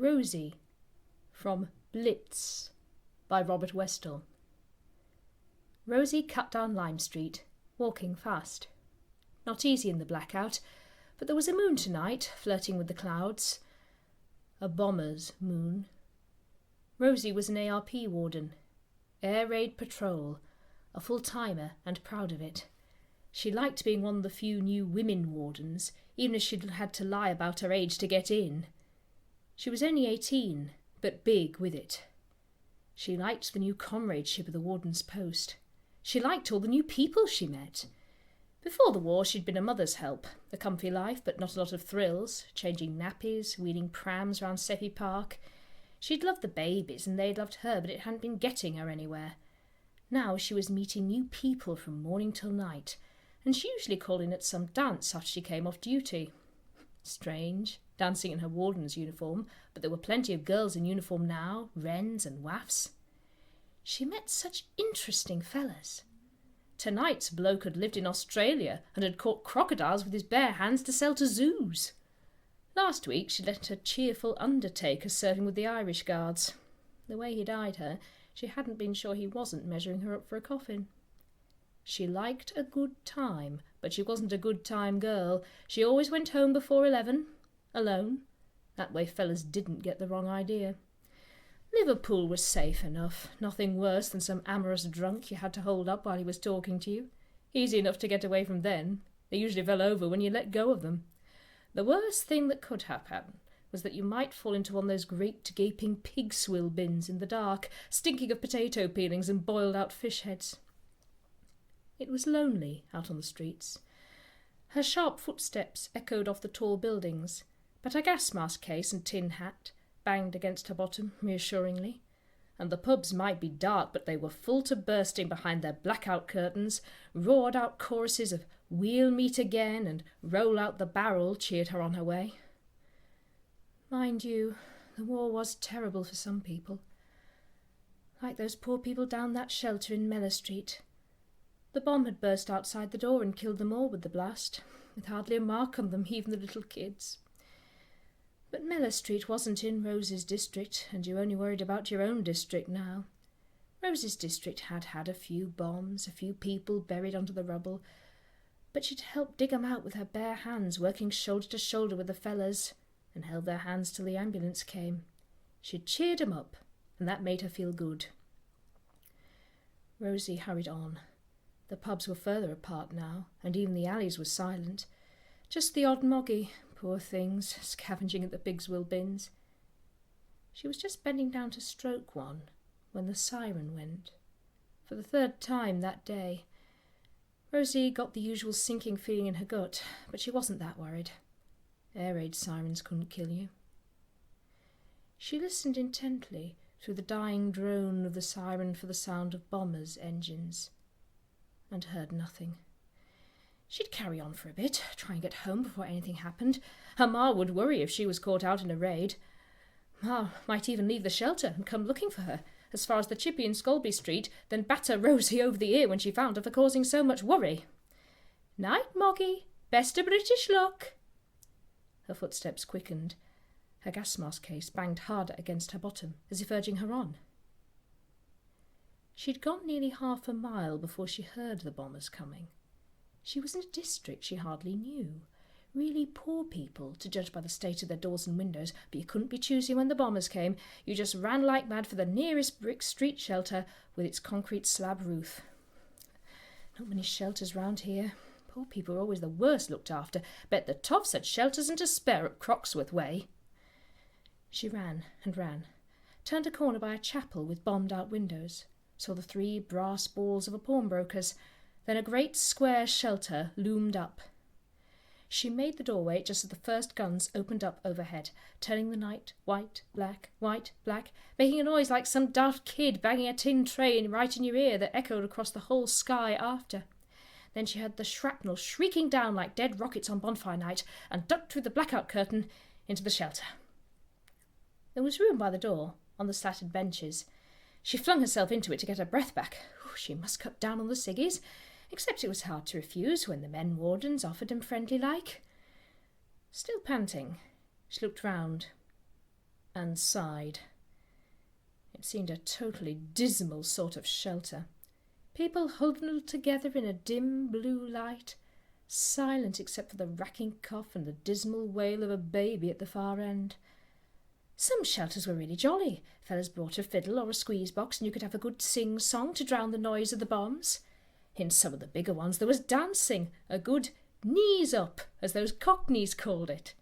Rosie from Blitz by Robert Westall. Rosie cut down Lime Street, walking fast. Not easy in the blackout, but there was a moon tonight, flirting with the clouds. A bomber's moon. Rosie was an ARP warden. Air Raid Patrol, a full-timer and proud of it. She liked being one of the few new women wardens, even if she'd had to lie about her age to get in. She was only 18, but big with it. She liked the new comradeship of the warden's post. She liked all the new people she met. Before the war she'd been a mother's help, a comfy life but not a lot of thrills, changing nappies, wheeling prams round Seppi Park. She'd loved the babies and they'd loved her, but it hadn't been getting her anywhere. Now she was meeting new people from morning till night, and she usually called in at some dance after she came off duty. Strange, dancing in her warden's uniform, but there were plenty of girls in uniform now, wrens and waffs. She met such interesting fellas. Tonight's bloke had lived in Australia and had caught crocodiles with his bare hands to sell to zoos. Last week she'd let a cheerful undertaker serving with the Irish Guards. The way he'd eyed her, she hadn't been sure he wasn't measuring her up for a coffin. She liked a good time, but she wasn't a good time girl. She always went home before 11, alone. That way fellas didn't get the wrong idea. Liverpool was safe enough, nothing worse than some amorous drunk you had to hold up while he was talking to you. Easy enough to get away from then. They usually fell over when you let go of them. The worst thing that could happen was that you might fall into one of those great gaping pig swill bins in the dark, stinking of potato peelings and boiled out fish heads. It was lonely out on the streets. Her sharp footsteps echoed off the tall buildings, but her gas mask case and tin hat banged against her bottom reassuringly, and the pubs might be dark, but they were full to bursting behind their blackout curtains. Roared out choruses of "We'll meet again" and "Roll out the barrel" cheered her on her way. Mind you, the war was terrible for some people. Like those poor people down that shelter in Mellor Street. The bomb had burst outside the door and killed them all with the blast, with hardly a mark on them, even the little kids. But Mellor Street wasn't in Rosie's district, and you only worried about your own district now. Rosie's district had had a few bombs, a few people buried under the rubble, but she'd helped dig 'em out with her bare hands, working shoulder to shoulder with the fellas, and held their hands till the ambulance came. She'd cheered 'em up, and that made her feel good. Rosie hurried on. The pubs were further apart now, and even the alleys were silent. Just the odd moggy, poor things, scavenging at the pigswill bins. She was just bending down to stroke one when the siren went. For the third time that day. Rosie got the usual sinking feeling in her gut, but she wasn't that worried. Air raid sirens couldn't kill you. She listened intently through the dying drone of the siren for the sound of bombers' engines, and heard nothing. She'd carry on for a bit, try and get home before anything happened. Her ma would worry if she was caught out in a raid. Ma might even leave the shelter and come looking for her, as far as the chippy in Scolby Street, then batter Rosie over the ear when she found her for causing so much worry. "Night, Moggy. Best of British luck." Her footsteps quickened. Her gas mask case banged harder against her bottom, as if urging her on. She'd gone nearly half a mile before she heard the bombers coming. She was in a district she hardly knew. Really poor people, to judge by the state of their doors and windows, but you couldn't be choosy when the bombers came. You just ran like mad for the nearest brick street shelter with its concrete slab roof. Not many shelters round here. Poor people were always the worst looked after. Bet the toffs had shelters and to spare up Croxworth way. She ran and ran, turned a corner by a chapel with bombed-out windows, saw the 3 brass balls of a pawnbroker's. Then a great square shelter loomed up. She made the doorway just as the first guns opened up overhead, turning the night white, black, making a noise like some daft kid banging a tin tray right in your ear that echoed across the whole sky after. Then she heard the shrapnel shrieking down like dead rockets on bonfire night and ducked through the blackout curtain into the shelter. There was room by the door, on the slatted benches. She flung herself into it to get her breath back. She must cut down on the ciggies, except it was hard to refuse when the men wardens offered them friendly-like. Still panting, she looked round. and sighed. It seemed a totally dismal sort of shelter. People huddled together in a dim blue light, silent except for the racking cough and the dismal wail of a baby at the far end. Some shelters were really jolly. Fellas brought a fiddle or a squeeze box and you could have a good sing-song to drown the noise of the bombs. In some of the bigger ones there was dancing, a good knees up, as those cockneys called it.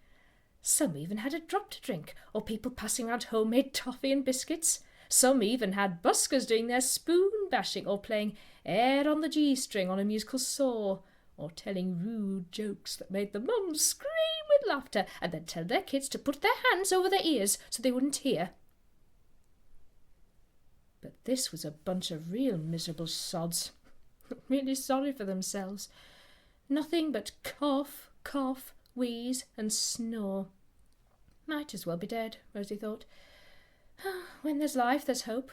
Some even had a drop to drink, or people passing round homemade toffee and biscuits. Some even had buskers doing their spoon bashing or playing air on the G-string on a musical saw, or telling rude jokes that made the mums scream with laughter and then tell their kids to put their hands over their ears so they wouldn't hear. But this was a bunch of real miserable sods, really sorry for themselves. Nothing but cough, cough, wheeze and snore. Might as well be dead, Rosie thought. When there's life, there's hope.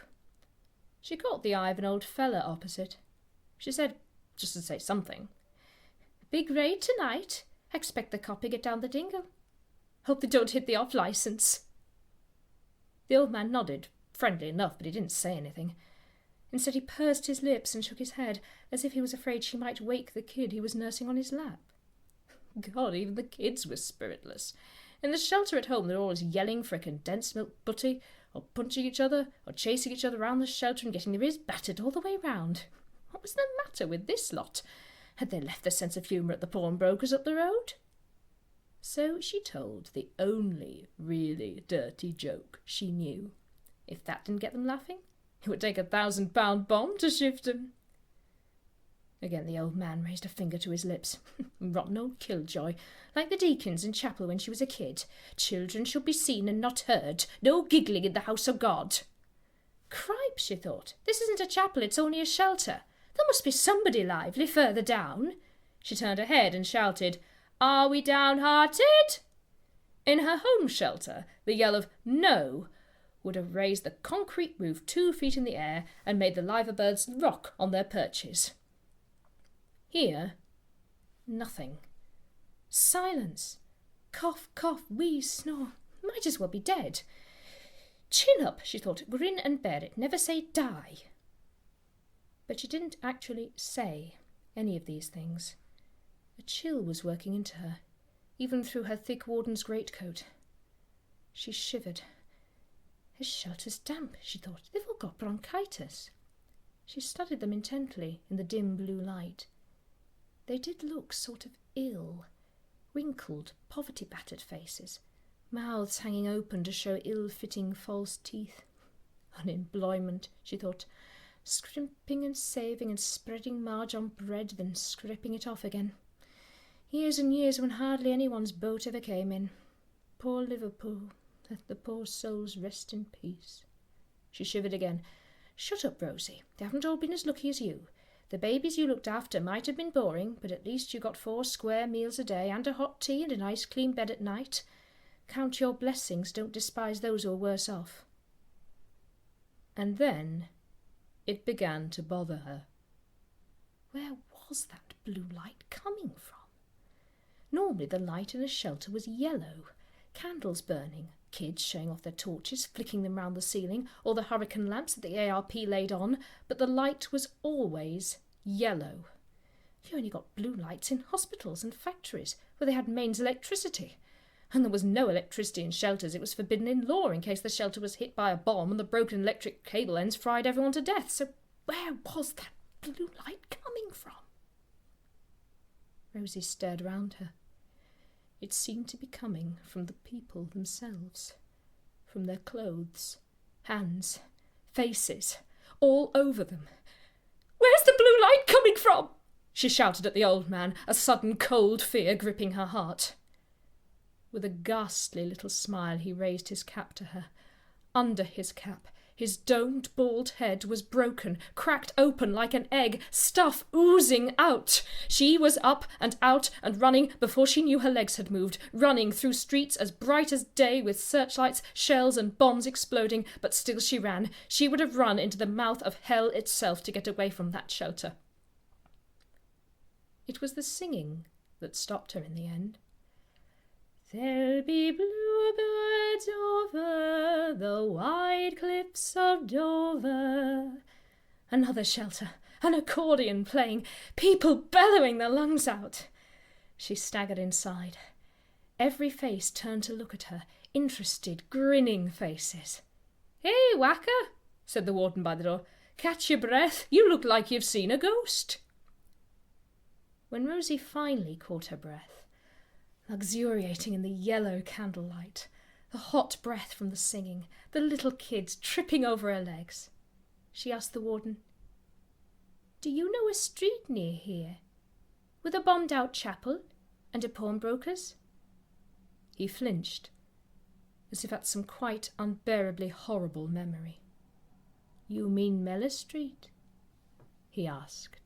She caught the eye of an old fella opposite. She said, just to say something, "Big raid tonight. Expect the copy get down the dingle. Hope they don't hit the off-licence." The old man nodded, friendly enough, but he didn't say anything. Instead he pursed his lips and shook his head, as if he was afraid she might wake the kid he was nursing on his lap. God, even the kids were spiritless. In the shelter at home they were always yelling for a condensed milk butty, or punching each other, or chasing each other round the shelter and getting their ears battered all the way round. What was the matter with this lot? Had they left their sense of humour at the pawnbroker's up the road? So she told the only really dirty joke she knew. If that didn't get them laughing, it would take a 1,000-pound bomb to shift them. Again the old man raised a finger to his lips. Rotten old killjoy, like the deacons in chapel when she was a kid. Children should be seen and not heard. No giggling in the house of God. Cripes, she thought. This isn't a chapel, it's only a shelter. There must be somebody lively further down. She turned her head and shouted, "Are we downhearted?" In her home shelter, the yell of "No" would have raised the concrete roof 2 feet in the air and made the liver birds rock on their perches. Here, nothing. Silence. Cough, cough, wheeze, snore. Might as well be dead. Chin up, she thought. Grin and bear it. Never say die. But she didn't actually say any of these things. A chill was working into her, even through her thick warden's greatcoat. She shivered. His shelter's damp, she thought. They've all got bronchitis. She studied them intently in the dim blue light. They did look sort of ill, wrinkled, poverty-battered faces, mouths hanging open to show ill-fitting false teeth. Unemployment, she thought, scrimping and saving and spreading marge on bread, then scraping it off again. Years and years when hardly anyone's boat ever came in. Poor Liverpool, let the poor souls rest in peace. She shivered again. Shut up, Rosie. They haven't all been as lucky as you. The babies you looked after might have been boring, but at least you got 4 square meals a day and a hot tea and a nice clean bed at night. Count your blessings, don't despise those who are worse off. And then it began to bother her. Where was that blue light coming from? Normally the light in a shelter was yellow, candles burning, kids showing off their torches, flicking them round the ceiling, or the hurricane lamps that the ARP laid on, but the light was always yellow. You only got blue lights in hospitals and factories, where they had mains electricity. And there was no electricity in shelters. It was forbidden in law in case the shelter was hit by a bomb and the broken electric cable ends fried everyone to death. So where was that blue light coming from? Rosie stared round her. It seemed to be coming from the people themselves, from their clothes, hands, faces, all over them. "Where's the blue light coming from?" she shouted at the old man, a sudden cold fear gripping her heart. With a ghastly little smile he raised his cap to her. Under his cap, his domed bald head was broken, cracked open like an egg, stuff oozing out. She was up and out and running before she knew her legs had moved, running through streets as bright as day with searchlights, shells and bombs exploding, but still she ran. She would have run into the mouth of hell itself to get away from that shelter. It was the singing that stopped her in the end. There'll be bluebirds over the wide cliffs of Dover. Another shelter, an accordion playing, people bellowing their lungs out. She staggered inside. Every face turned to look at her, interested, grinning faces. "Hey, Whacker," said the warden by the door. "Catch your breath. You look like you've seen a ghost." When Rosie finally caught her breath, luxuriating in the yellow candlelight, the hot breath from the singing, the little kids tripping over her legs, she asked the warden, "Do you know a street near here, with a bombed-out chapel and a pawnbroker's?" He flinched, as if at some quite unbearably horrible memory. "You mean Mellor Street?" he asked.